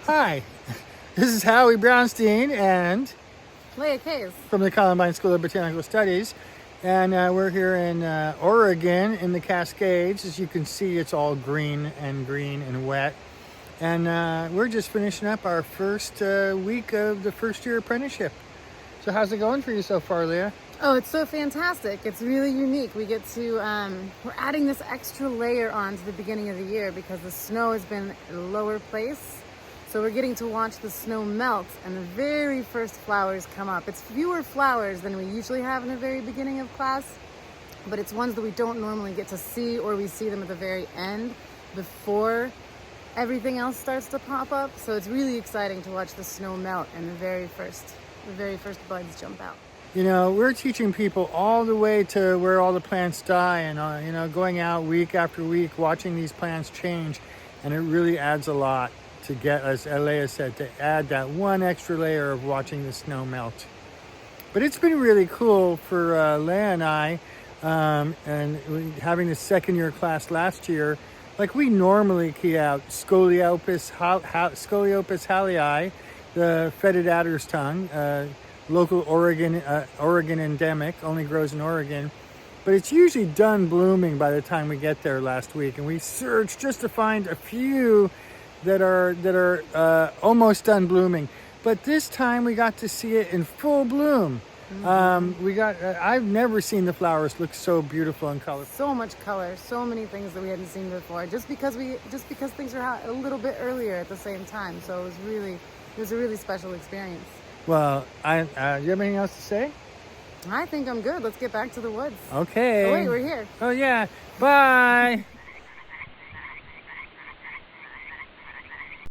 Hi, this is Howie Brownstein and Leah Case. from the Columbines School of Botanical Studies. And we're here in Oregon in the Cascades. As you can see, it's all green and wet. And we're just finishing up our first week of the first year apprenticeship. So how's it going for you so far, Leah? Oh, it's so fantastic. It's really unique. We get to, we're adding this extra layer on to the beginning of the year because the snow has been at a lower place. So we're getting to watch the snow melt and the very first flowers come up. It's fewer flowers than we usually have in the very beginning of class, but it's ones that we don't normally get to see, or we see them at the very end before everything else starts to pop up. So it's really exciting to watch the snow melt and the very first buds jump out. You know, we're teaching people all the way to where all the plants die and, you know, going out week after week, watching these plants change. And it really adds a lot to get, as Leah said, to add that one extra layer of watching the snow melt. But it's been really cool for Leah and I, and having the second year class last year. Like, we normally key out Scoliopas hallei, the fetid adder's tongue, local Oregon endemic, only grows in Oregon. But it's usually done blooming by the time we get there last week. And we searched just to find a few that are almost done blooming. But this time we got to see it in full bloom. I've never seen the flowers look so beautiful and colorful. So much color, so many things that we hadn't seen before, just because things are out a little bit earlier at the same time. So it was a really special experience. Well, do you have anything else to say? I think I'm good. Let's get back to the woods. Okay. Oh wait, we're here. Oh yeah. Bye.